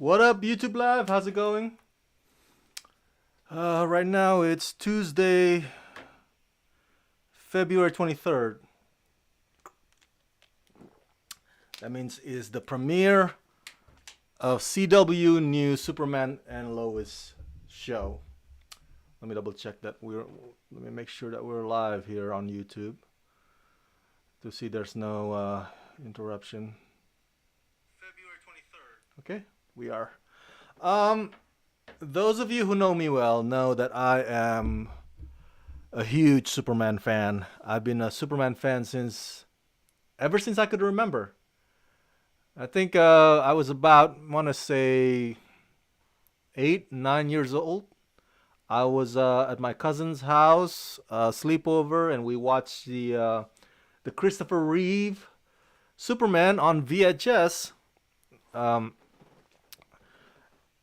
What up, YouTube Live? How's it going? Right now it's Tuesday, February 23rd. That means it's the premiere of CW new Superman and Lois show. Let me double check that let me make sure that we're live here on YouTube to see there's no interruption. February 23rd. Okay, we are. Um, those of you who know me well know that I am a huge Superman fan. I've been a Superman fan ever since I could remember. I think I was about, want to say, 8, 9 years old. I was at my cousin's house, sleepover, and we watched the Christopher Reeve Superman on VHS. Um,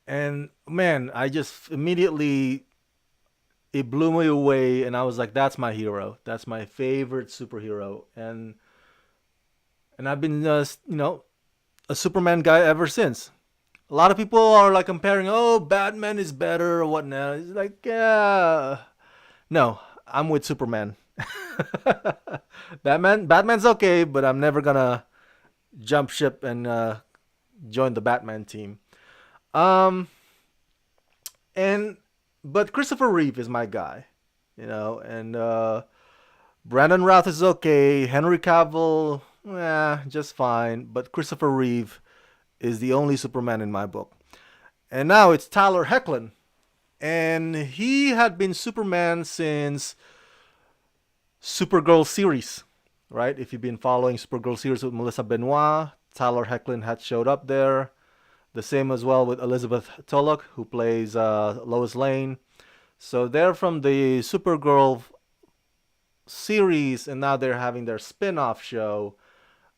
and man, I just immediately it blew me away, and I was like, "That's my hero. That's my favorite superhero." And I've been, a Superman guy ever since. A lot of people are like comparing, "Oh, Batman is better" or whatnot. It's like, yeah, no, I'm with Superman. Batman's okay, but I'm never gonna jump ship and join the Batman team. Um, and but Christopher Reeve is my guy, and Brandon Routh is okay. Henry Cavill, just fine. But Christopher Reeve is the only Superman in my book. And now it's Tyler Hoechlin, and he had been Superman since Supergirl series, right? If you've been following Supergirl series with Melissa Benoit, Tyler Hoechlin had showed up there. The same as well with Elizabeth Tulloch, who plays Lois Lane. So they're from the Supergirl series, and now they're having their spin-off show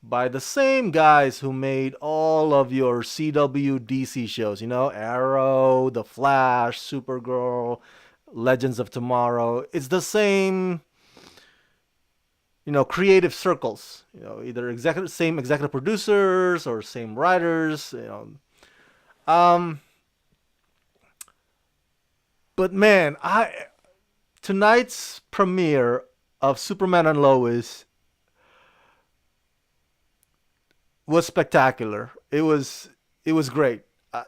by the same guys who made all of your CW DC shows. Arrow, The Flash, Supergirl, Legends of Tomorrow. It's the same, creative circles. Either same executive producers or same writers. Um, but man, tonight's premiere of Superman and Lois was spectacular. It was great. I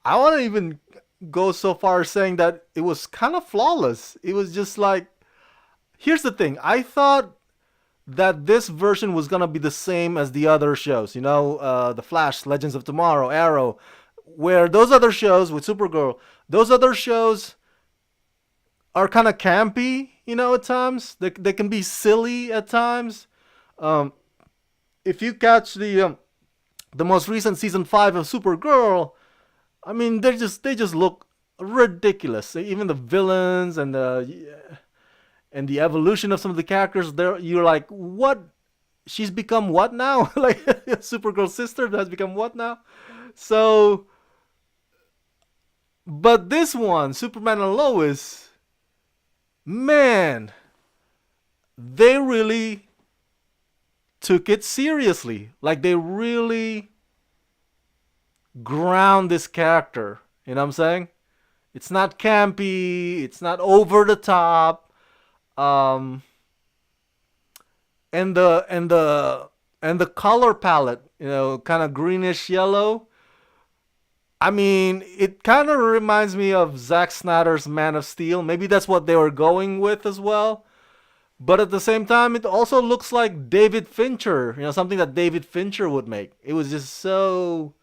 want to even go so far as saying that it was kind of flawless. It was just like, here's the thing. I thought that this version was gonna be the same as the other shows. The Flash, Legends of Tomorrow, Arrow, where those other shows with Supergirl, those other shows are kind of campy. At times they can be silly at times. Um, if you catch the most recent season 5 of Supergirl, I mean they just look ridiculous. Even the villains and the evolution of some of the characters, there you're like, what? She's become what now? Like Supergirl's sister has become what now? So, but this one, Superman and Lois, man, they really took it seriously. Like they really ground this character. You know what I'm saying? It's not campy. It's not over the top. Um, and the color palette, kind of greenish yellow. I mean, it kind of reminds me of Zack Snyder's Man of Steel. Maybe that's what they were going with as well. But at the same time, it also looks like David Fincher, something that David Fincher would make. It was just so.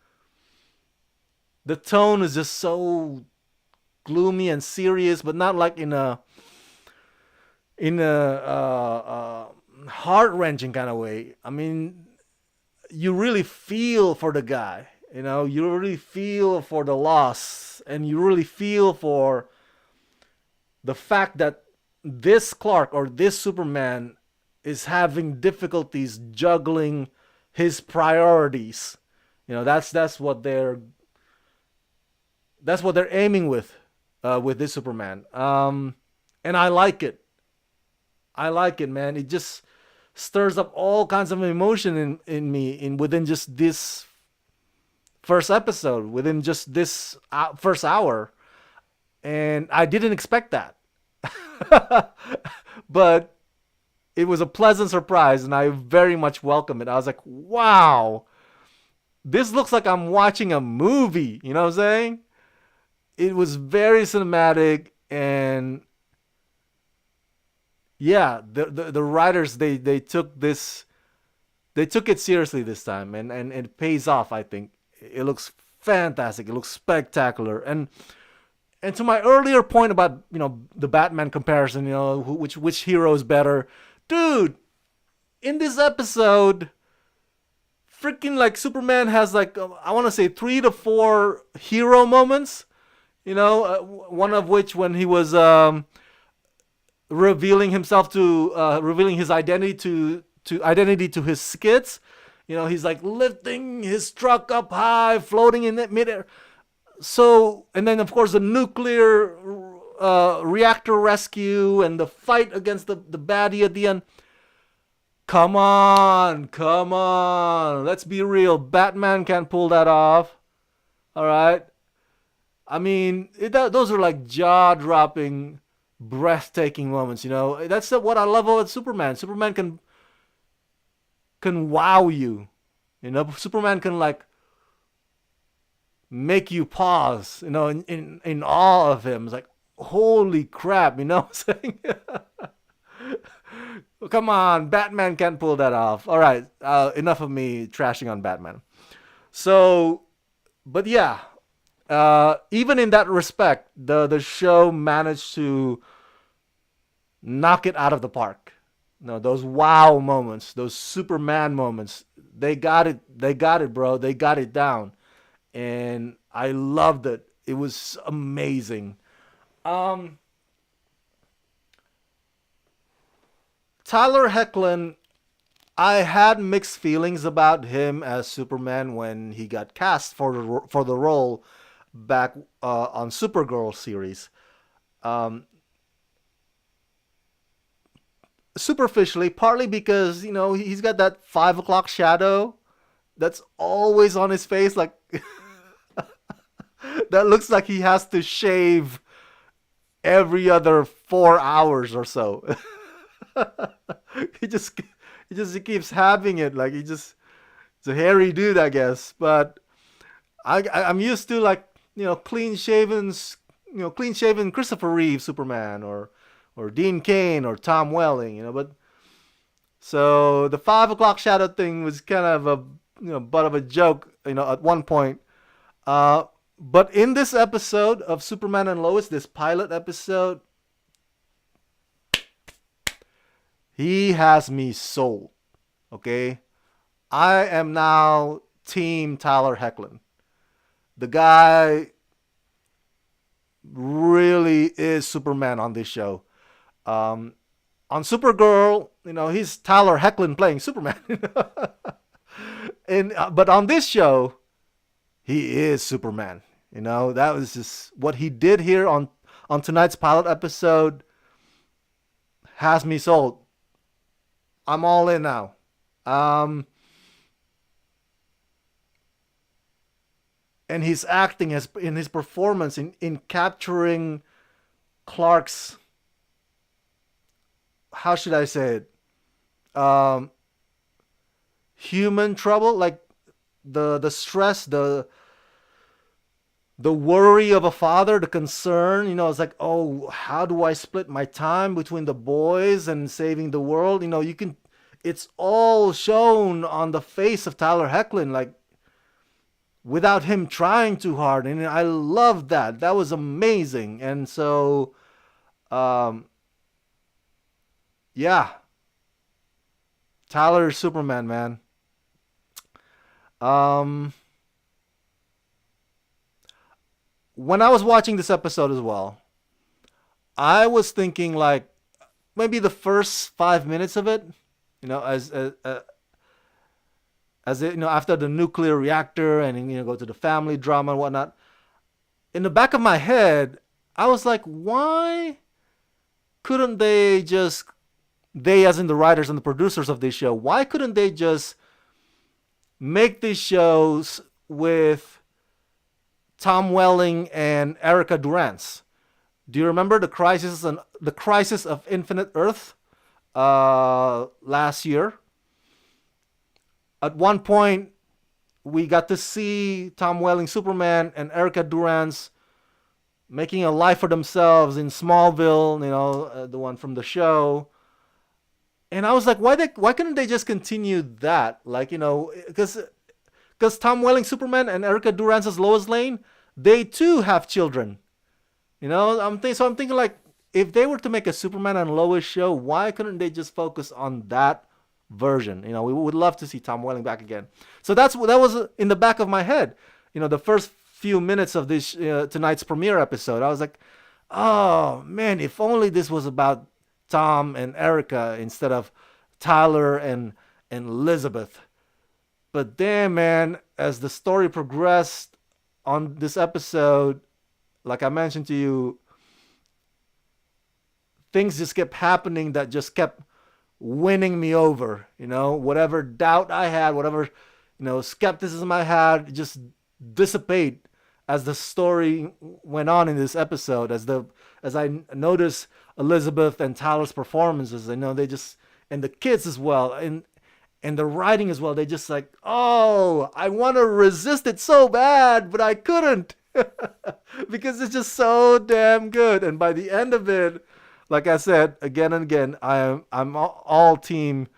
The tone is just so gloomy and serious, but not like in a heart wrenching kind of way. I mean, you really feel for the guy. You really feel for the loss, and you really feel for the fact that this Clark or this Superman is having difficulties juggling his priorities. That's what they're aiming with this Superman. And I like it. I like it, man. It just stirs up all kinds of emotion in me in within just this first episode within just this first hour, and I didn't expect that. But it was a pleasant surprise, and I very much welcome it. I was like, wow, this looks like I'm watching a movie. You know what I'm saying? It was very cinematic, and yeah, the writers they took it seriously this time, and it pays off. I think it looks fantastic. It looks spectacular, and to my earlier point about the Batman comparison, which hero is better, dude. In this episode, freaking like Superman has like I want to say 3 to 4 hero moments. One of which when he was revealing his identity to his skits. He's like lifting his truck up high, floating in the midair. So, and then of course the nuclear reactor rescue and the fight against the baddie at the end. Come on. Let's be real. Batman can't pull that off. All right. I mean, those are like jaw-dropping, breathtaking moments. That's what I love about Superman. Superman can wow you. Superman can like make you pause. In awe of him. It's like, holy crap. You know what I'm saying? Come on, Batman can't pull that off. All right, enough of me trashing on Batman. So, but yeah, even in that respect, the show managed to knock it out of the park. Those wow moments, those Superman moments, they got it. They got it, bro. They got it down, and I loved it. It was amazing. Um, Tyler Hoechlin, I had mixed feelings about him as Superman when he got cast for the role back on Supergirl series. Um, Superficially, partly because he's got that 5 o'clock shadow that's always on his face, like that looks like he has to shave every other 4 hours or so. he just he keeps having it, like it's a hairy dude, I guess. But I'm used to like clean shaven Christopher Reeve Superman or Dean Cain or Tom Welling. But so the 5 o'clock shadow thing was kind of a butt of a joke at one point. But in this episode of Superman and Lois, this pilot episode, he has me sold. Okay, I am now Team Tyler Hoechlin. The guy really is Superman on this show. On Supergirl, he's Tyler Hoechlin playing Superman. But on this show, he is Superman. That was just what he did here on tonight's pilot episode. Has me sold. I'm all in now. And his acting in his performance in capturing Clark's, how should I say it, human trouble, like the stress, the worry of a father, the concern. It's like, oh, how do I split my time between the boys and saving the world? It's all shown on the face of Tyler Hoechlin, like without him trying too hard, and I love that. That was amazing. And so, yeah, Tyler's Superman, man. Um, when I was watching this episode as well, I was thinking like maybe the first 5 minutes of it, as it, after the nuclear reactor and go to the family drama and whatnot. In the back of my head, I was like, why couldn't they as in the writers and the producers of this show, why couldn't they just make these shows with Tom Welling and Erica Durance. Do you remember the Crisis of Infinite Earth last year? At one point, we got to see Tom Welling Superman and Erica Durance making a life for themselves in Smallville. The one from the show. And I was like, why couldn't they just continue that? Like, because Tom Welling Superman and Erica Durance's Lois Lane, they too have children. I'm thinking like, if they were to make a Superman and Lois show, why couldn't they just focus on that version? We would love to see Tom Welling back again. So that was in the back of my head. The first few minutes of this tonight's premiere episode, I was like, oh man, if only this was about Tom and Erica instead of Tyler and Elizabeth. But then, man, as the story progressed on this episode, like I mentioned to you, things just kept happening that just kept winning me over. Whatever doubt I had, whatever skepticism I had, just dissipate as the story went on in this episode. As I noticed Elizabeth and Tyler's performances, they just, and the kids as well, and the writing as well. They just like, oh, I want to resist it so bad, but I couldn't because it's just so damn good. And by the end of it, like I said again and again, I'm all team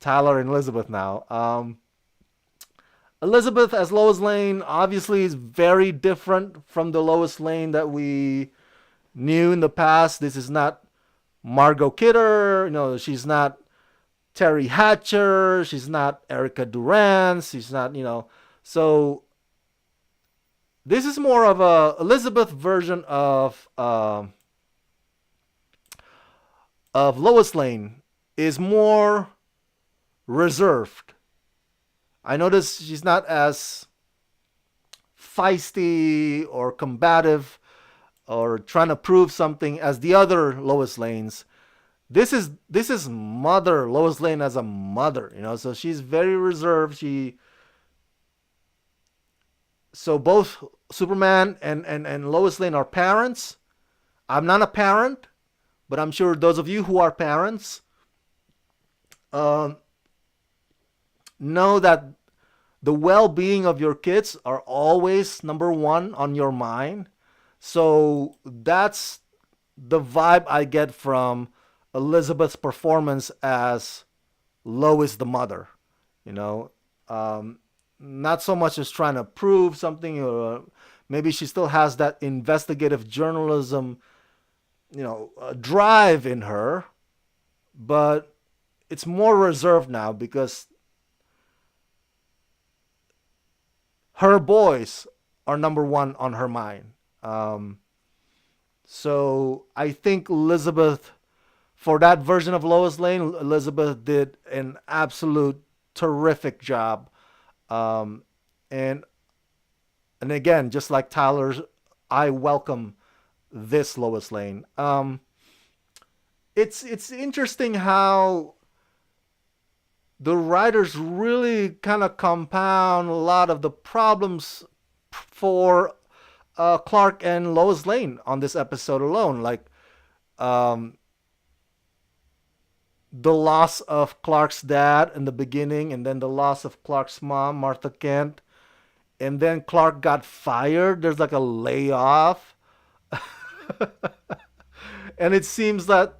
Tyler and Elizabeth now. Elizabeth as Lois Lane obviously is very different from the Lois Lane that we knew in the past. This is not Margot Kidder. She's not Terry Hatcher. She's not Erica Durance. She's not, So this is more of a Elizabeth version of Lois Lane. Is more reserved. I notice she's not as feisty or combative or trying to prove something as the other Lois Lanes. This is mother Lois Lane as a mother, so she's very reserved. So both Superman and Lois Lane are parents. I'm not a parent, but I'm sure those of you who are parents know that the well-being of your kids are always number one on your mind. So that's the vibe I get from Elizabeth's performance as Lois the mother. Not so much as trying to prove something, or maybe she still has that investigative journalism, drive in her, but it's more reserved now because her boys are number one on her mind. So I think Elizabeth, for that version of Lois Lane, Elizabeth did an absolute terrific job. And again, just like Tyler's, I welcome this Lois Lane. It's interesting how the writers really kind of compound a lot of the problems for Clark and Lois Lane on this episode alone. Like the loss of Clark's dad in the beginning, and then the loss of Clark's mom, Martha Kent, and then Clark got fired. There's like a layoff. And it seems that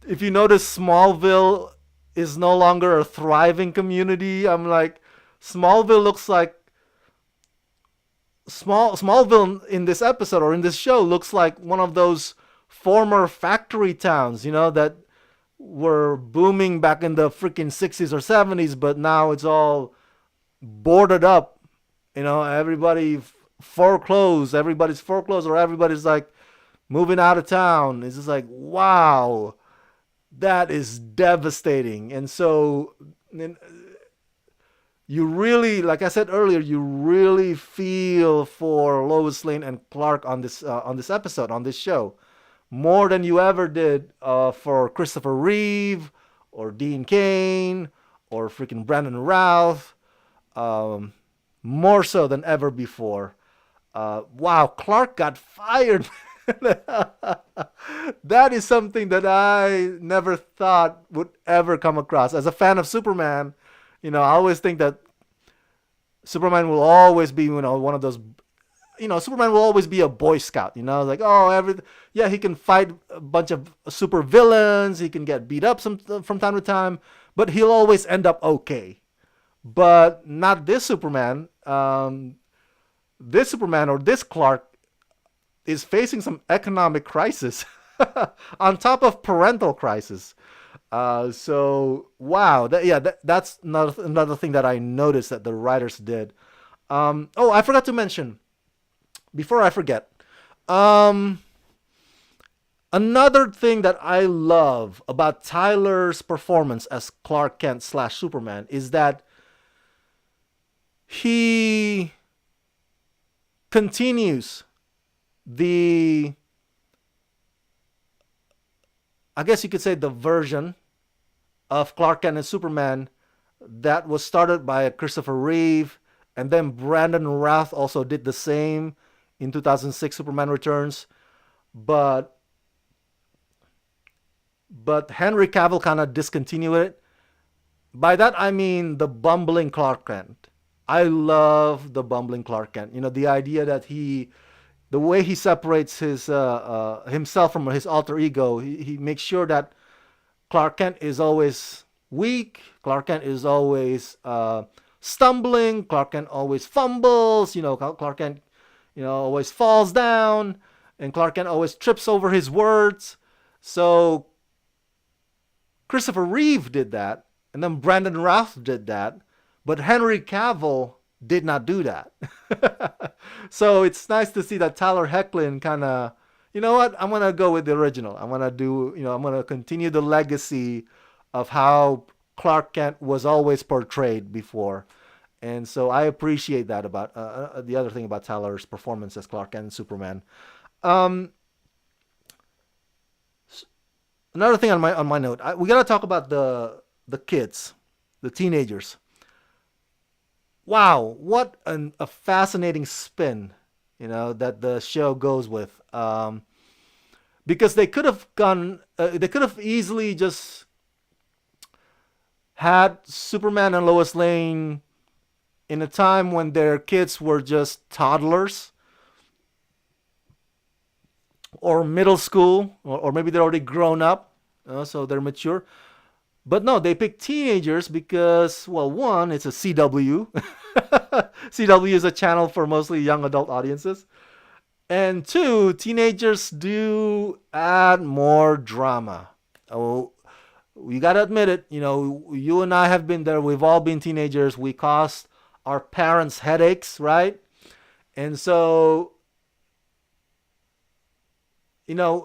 if you notice, Smallville is no longer a thriving community. I'm like, Smallville looks like Smallville in this episode or in this show looks like one of those former factory towns, that were booming back in the freaking 60s or 70s, but now it's all boarded up. Everybody's foreclosed, or everybody's like moving out of town. It's just like, wow, that is devastating. And so you really, like I said earlier, you really feel for Lois Lane and Clark on this episode, on this show, more than you ever did for Christopher Reeve or Dean Cain or freaking Brandon Routh. more so than ever before. Wow, Clark got fired. That is something that I never thought would ever come across. As a fan of Superman, I always think that Superman will always be, one of those. Superman will always be a Boy Scout. Like, oh, yeah, he can fight a bunch of super villains. He can get beat up from time to time, but he'll always end up okay. But not this Superman. This Superman or this Clark is facing some economic crisis on top of parental crisis. So wow, that's another thing that I noticed that the writers did. Oh, I forgot to mention before I forget. Um, Another thing that I love about Tyler's performance as Clark Kent slash Superman is that he continues the, I guess you could say, the version of Clark Kent and Superman that was started by Christopher Reeve, and then Brandon Routh also did the same in 2006 Superman Returns. But Henry Cavill kind of discontinued it. By that I mean the bumbling Clark Kent. I love the bumbling Clark Kent. The idea that the way he separates himself from his alter ego, he makes sure that Clark Kent is always weak. Clark Kent is always stumbling. Clark Kent always fumbles. Clark Kent, always falls down, and Clark Kent always trips over his words. So Christopher Reeve did that, and then Brandon Routh did that, but Henry Cavill did not do that. So it's nice to see that Tyler Hoechlin kind of, you know what? I'm gonna go with the original. I'm gonna continue the legacy of how Clark Kent was always portrayed before, and so I appreciate that about the other thing about Tyler's performance as Clark Kent and Superman. Um, Another thing on my note, we gotta talk about the kids, the teenagers. Wow, what a fascinating spin, that the show goes with. Because they could have easily just had Superman and Lois Lane in a time when their kids were just toddlers or middle school, or maybe they're already grown up, so they're mature. But no, they pick teenagers because, well, one, it's a CW. CW is a channel for mostly young adult audiences. And two, teenagers do add more drama. Oh, we gotta admit it. You and I have been there. We've all been teenagers. We caused our parents headaches, right? And so,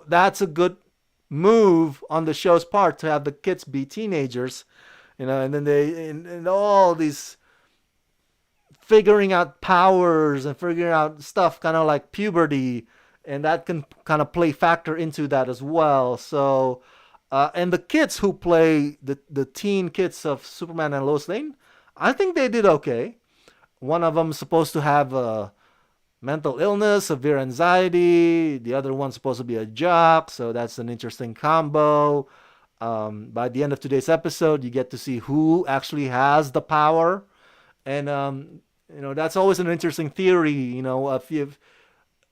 that's a good move on the show's part to have the kids be teenagers, and then and all these figuring out powers and figuring out stuff, kind of like puberty, and that can kind of play factor into that as well. So, and the kids who play the teen kids of Superman and Lois Lane, I think they did okay. One of them supposed to have a mental illness, severe anxiety. The other one's supposed to be a jock, so that's an interesting combo. By the end of today's episode, you get to see who actually has the power, and that's always an interesting theory. If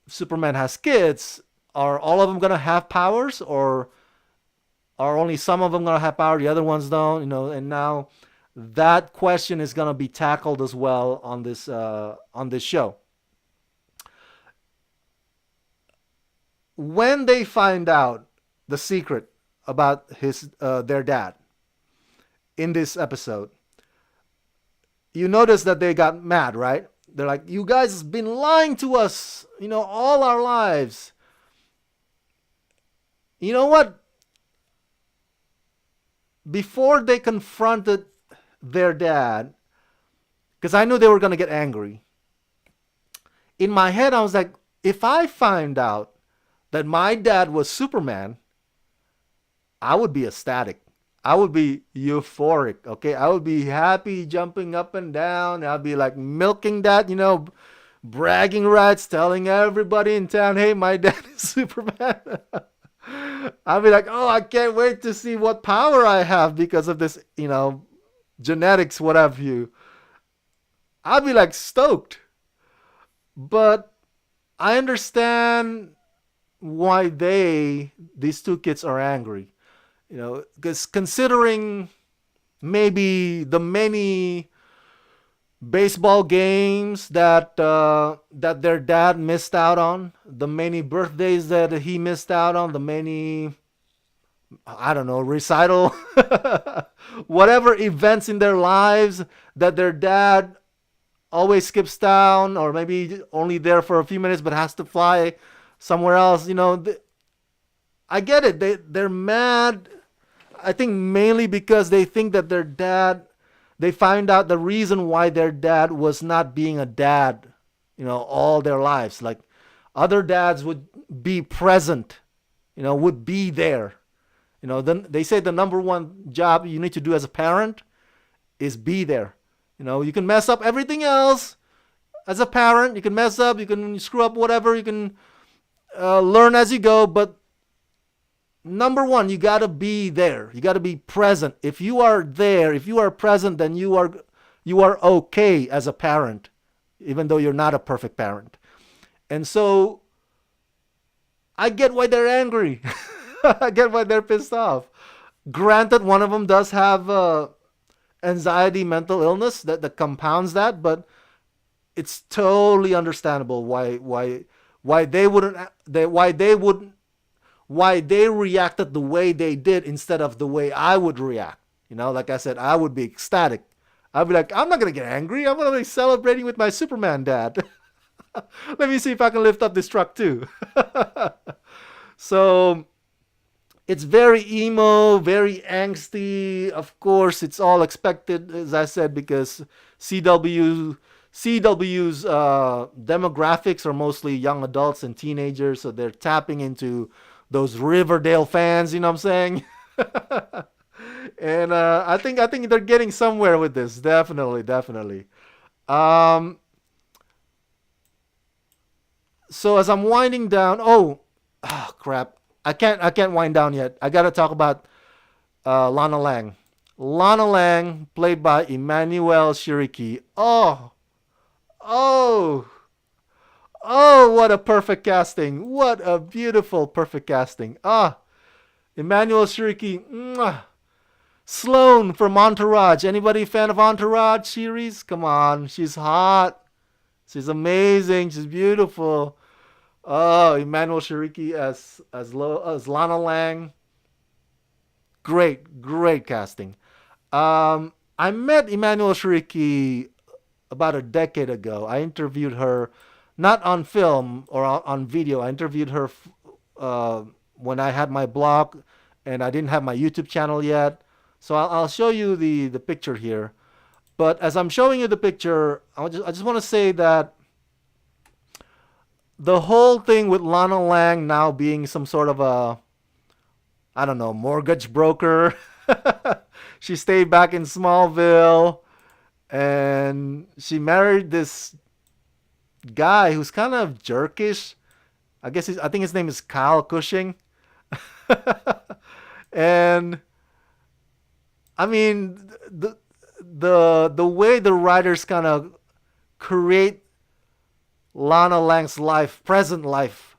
Superman has kids, are all of them gonna have powers, or are only some of them gonna have power? The other ones don't. And now that question is gonna be tackled as well on this show. When they find out the secret about their dad in this episode, you notice that they got mad, right? They're like, "You guys have been lying to us, all our lives." You know what? Before they confronted their dad, because I knew they were gonna get angry. In my head, I was like, if I find out that my dad was Superman, I would be ecstatic. I would be euphoric. Okay, I would be happy, jumping up and down. I'd be like milking that, bragging rights, telling everybody in town, "Hey, my dad is Superman." I'd be like, "Oh, I can't wait to see what power I have because of this, genetics, what have you." I'd be like stoked. But I understand why these two kids are angry. Because considering maybe the many baseball games that their dad missed out on, the many birthdays that he missed out on, the many, I don't know, recital, whatever events in their lives that their dad always skips town, or maybe only there for a few minutes but has to fly somewhere else. I get it. They're mad. I think mainly because they think that their dad. They find out the reason why their dad was not being a dad, all their lives. Like other dads would be present, would be there. Then they say the number one job you need to do as a parent is be there. You can mess up everything else as a parent. You can mess up, you can screw up whatever, you can learn as you go, but number one, you got to be there. You got to be present. If you are there, if you are present, then you are okay as a parent, even though you're not a perfect parent. And so I get why they're angry. I get why they're pissed off. Granted, one of them does have anxiety, mental illness that compounds that, but it's totally understandable why they wouldn't why they reacted the way they did instead of the way I would react. Like I said, I would be ecstatic. I'd be like, I'm not gonna get angry. I'm gonna be celebrating with my Superman dad. Let me see if I can lift up this truck too. So it's very emo, very angsty. Of course, it's all expected, as I said, because CW's demographics are mostly young adults and teenagers, so they're tapping into those Riverdale fans. You know what I'm saying? And I think they're getting somewhere with this. Definitely, definitely. Um, so as I'm winding down, crap, I can't wind down yet. I gotta talk about Lana Lang. Lana Lang, played by Emmanuel Shiriki. Oh, oh, what a perfect casting! What a beautiful, perfect casting. Emmanuel Shiriki. Mwah. Sloane from Entourage. Anybody fan of Entourage series? Come on, she's hot. She's amazing. She's beautiful. Oh, Emmanuel Shiriki as Lana Lang. Great, great casting. I met Emmanuel Shiriki about a decade ago. I interviewed her, not on film or on video. I interviewed her when I had my blog and I didn't have my YouTube channel yet. So I'll show you the picture here. But as I'm showing you the picture, I just want to say that the whole thing with Lana Lang now being some sort of a, I don't know, mortgage broker. She stayed back in Smallville and she married this guy who's kind of jerkish. I think his name is Kyle Cushing. And I mean the way the writers kind of create Lana Lang's life, present life,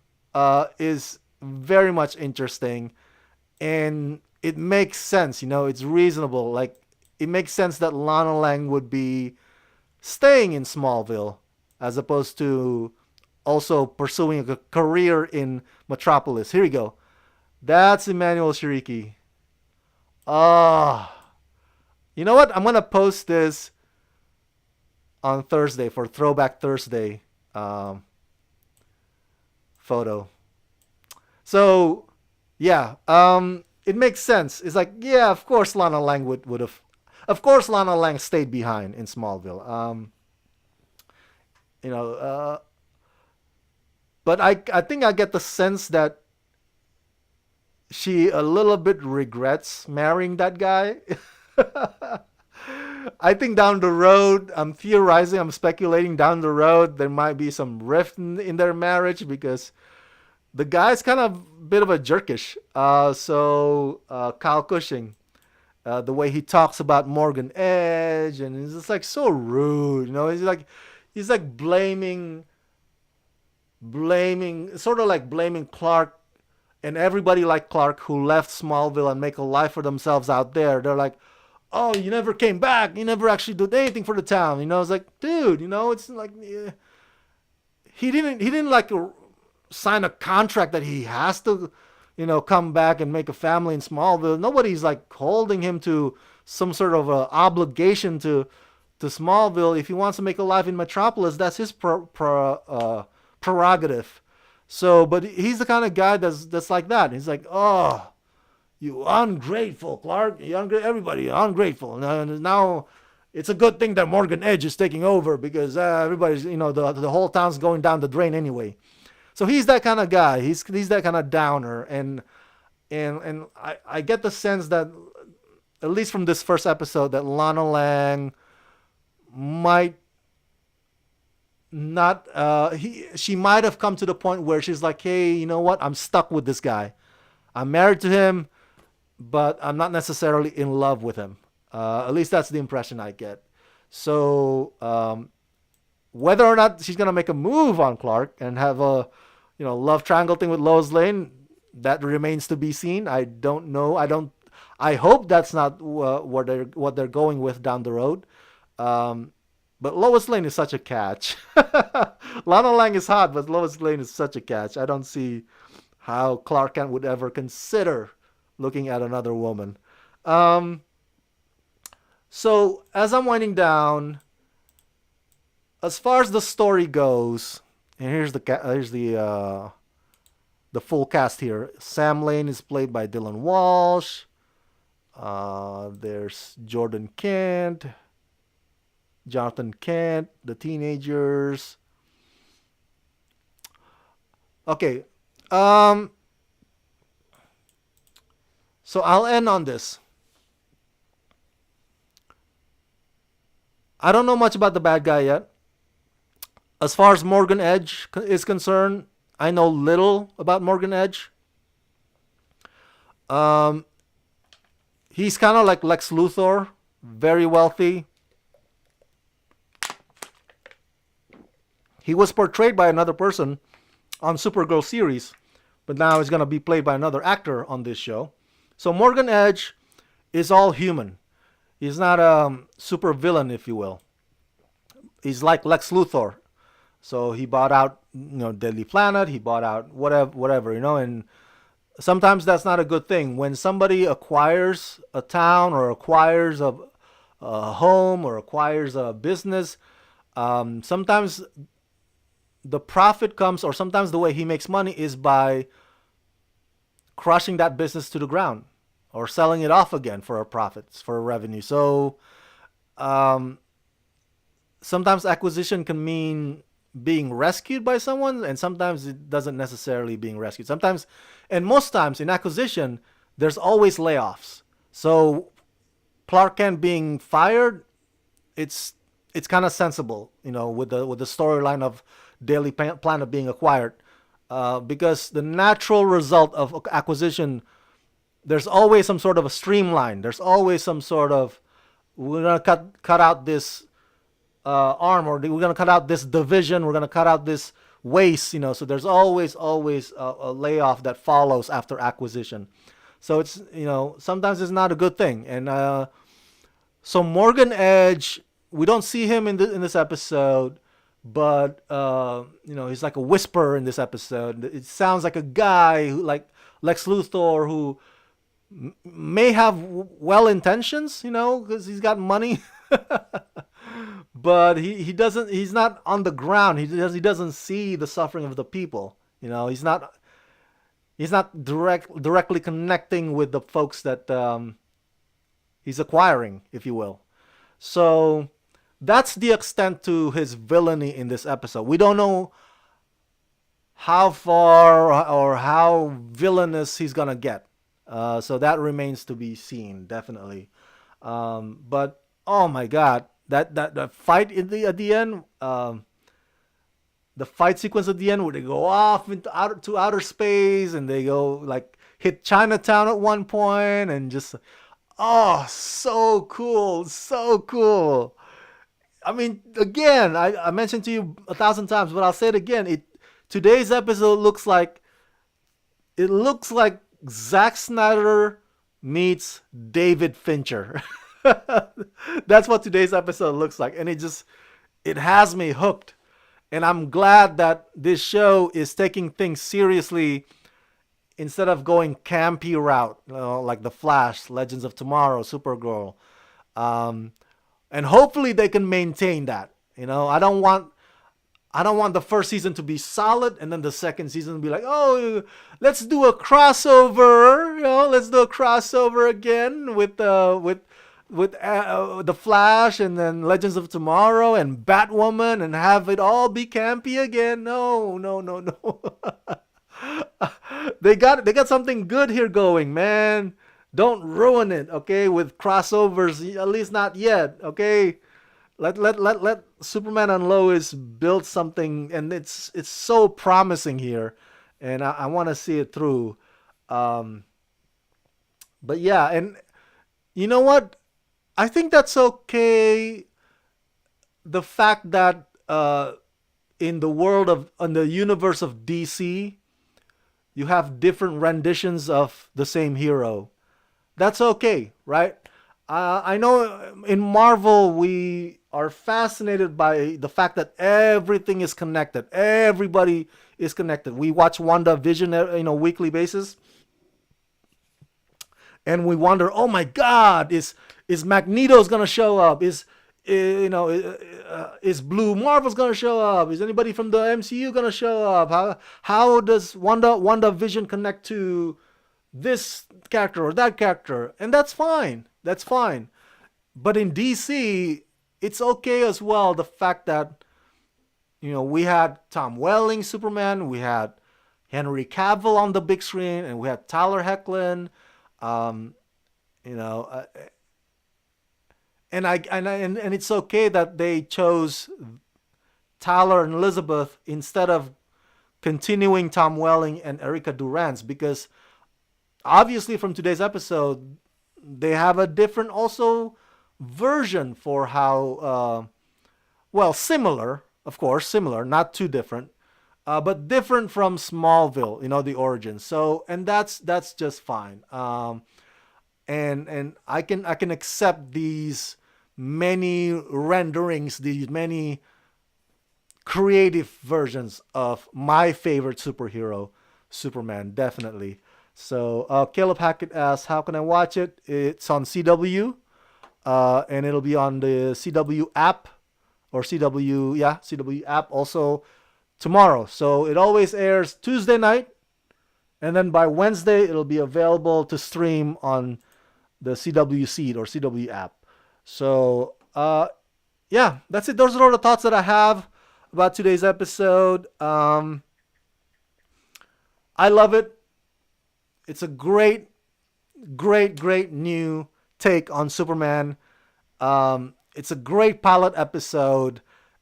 is very much interesting, and it makes sense. It's reasonable. Like it makes sense that Lana Lang would be staying in Smallville as opposed to also pursuing a career in Metropolis. Here we go. That's Emmanuel Shiriki. Ah, you know what? I'm gonna post this on Thursday for Throwback Thursday um, photo. So yeah, it makes sense. It's like, yeah, of course Lana Lang would have, of course Lana Lang stayed behind in Smallville. You know, but I think I get the sense that she a little bit regrets marrying that guy. I think down the road, I'm theorizing, I'm speculating down the road, there might be some rift in their marriage because the guy's kind of a bit of a jerkish. Kyle Cushing, the way he talks about Morgan Edge, and he's just like so rude. He's like blaming, sort of like blaming Clark and everybody like Clark who left Smallville and make a life for themselves out there. They're like, oh, you never came back. You never actually did anything for the town. It's like, dude, it's like he didn't like sign a contract that he has to, come back and make a family in Smallville. Nobody's like holding him to some sort of obligation to Smallville. If he wants to make a life in Metropolis, that's his prerogative. So, but he's the kind of guy that's like that. He's like, oh, you ungrateful, Clark. Everybody ungrateful. Now it's a good thing that Morgan Edge is taking over because everybody's, the whole town's going down the drain anyway. So he's that kind of guy. He's that kind of downer, and I get the sense that at least from this first episode that Lana Lang might not she might have come to the point where she's like, hey, you know what? I'm stuck with this guy. I'm married to him, but I'm not necessarily in love with him. At least that's the impression I get. So whether or not she's gonna make a move on Clark and have a love triangle thing with Lois Lane, that remains to be seen. I don't know. I hope that's not what they're going with down the road. But Lois Lane is such a catch. Lana Lang is hot, but Lois Lane is such a catch. I don't see how Clark Kent would ever consider looking at another woman. So as I'm winding down, as far as the story goes, and here's the full cast here. Sam Lane is played by Dylan Walsh. There's Jordan Kent, Jonathan Kent, the teenagers. Okay. So I'll end on this. I don't know much about the bad guy yet. As far as Morgan Edge is concerned, I know little about Morgan Edge. He's kind of like Lex Luthor, very wealthy. He was portrayed by another person on Supergirl series, but now he's going to be played by another actor on this show. So Morgan Edge is all human. He's not a super villain, if you will. He's like Lex Luthor. So he bought out, Deadly Planet. He bought out whatever, and sometimes that's not a good thing. When somebody acquires a town or acquires a home or acquires a business, sometimes the profit comes, or sometimes the way he makes money is by crushing that business to the ground or selling it off again for a profits, for a revenue. So sometimes acquisition can mean being rescued by someone, and sometimes it doesn't necessarily being rescued. Sometimes, and most times in acquisition, there's always layoffs. So Clark Kent being fired, it's kind of sensible, with the storyline of Daily Planet being acquired, because the natural result of acquisition, there's always some sort of a streamline. There's always some sort of, we're gonna cut out this arm, or we're going to cut out this division, we're going to cut out this waste, so there's always a layoff that follows after acquisition. So it's, sometimes it's not a good thing. And so Morgan Edge, we don't see him in this episode, but he's like a whisperer in this episode. It sounds like a guy who, like Lex Luthor, who may have well intentions, because he's got money. But he doesn't. He's not on the ground. He doesn't see the suffering of the people. He's not directly connecting with the folks that he's acquiring, if you will. So that's the extent to his villainy in this episode. We don't know how far or how villainous he's gonna get. So that remains to be seen, definitely. But oh my God, that fight at the end, the fight sequence at the end where they go off into outer space and they go like hit Chinatown at one point and just oh, so cool, so cool. I mean, again, I mentioned to you 1,000 times, but I'll say it again. Today's episode looks like Zack Snyder meets David Fincher. That's what today's episode looks like, and it has me hooked. And I'm glad that this show is taking things seriously instead of going campy route, like The Flash, Legends of Tomorrow, Supergirl. Um, and hopefully they can maintain that. I don't want the first season to be solid and then the second season to be like, oh, let's do a crossover. Let's do a crossover again with the Flash and then Legends of Tomorrow and Batwoman and have it all be campy again. No, no, no, no. They got something good here going, man. Don't ruin it, okay? With crossovers, at least not yet, okay? Let Superman and Lois build something, and it's so promising here, and I want to see it through. Um, but yeah, and you know what? I think that's okay. The fact that in the universe of DC, you have different renditions of the same hero. That's okay, right? I know in Marvel we are fascinated by the fact that everything is connected. Everybody is connected. We watch WandaVision, weekly basis, and we wonder, oh my God, is Magneto's gonna show up? Is Blue Marvel's gonna show up? Is anybody from the MCU gonna show up? How does WandaVision connect to this character or that character? And that's fine. That's fine. But in DC, it's okay as well. The fact that we had Tom Welling Superman, we had Henry Cavill on the big screen, and we had Tyler Hoechlin. Um, you know, uh, and it's okay that they chose Tyler and Elizabeth instead of continuing Tom Welling and Erica Durance, because obviously from today's episode they have a different also version for how similar, of course, similar, not too different, but different from Smallville, the origin. So, and that's just fine. And I can accept these many renderings, these many creative versions of my favorite superhero, Superman, definitely. So Caleb Hackett asks, how can I watch it? It's on CW, and it'll be on the CW app or CW app also tomorrow. So it always airs Tuesday night, and then by Wednesday it'll be available to stream on the CW seed or CW app. So yeah, that's it. Those are all the thoughts that I have about today's episode. I love it. It's a great, great, great new take on Superman. It's a great pilot episode,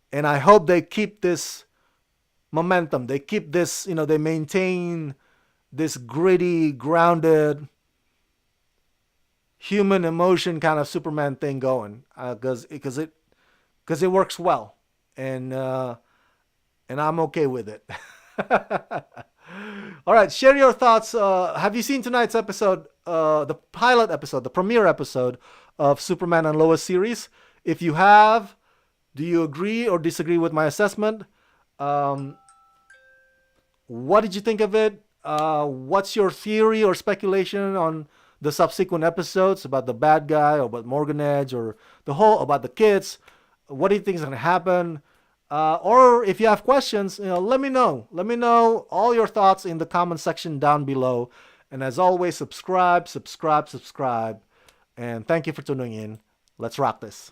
and I hope they keep this momentum. They keep this, they maintain this gritty, grounded, human emotion kind of Superman thing going, because it works well, and I'm okay with it. All right, share your thoughts. Have you seen tonight's episode, the pilot episode, the premiere episode of Superman and Lois series? If you have, do you agree or disagree with my assessment? What did you think of it? What's your theory or speculation on the subsequent episodes about the bad guy or about Morgan Edge or about the kids? What do you think is going to happen? Or if you have questions, let me know. Let me know all your thoughts in the comment section down below. And as always, subscribe. And thank you for tuning in. Let's rock this.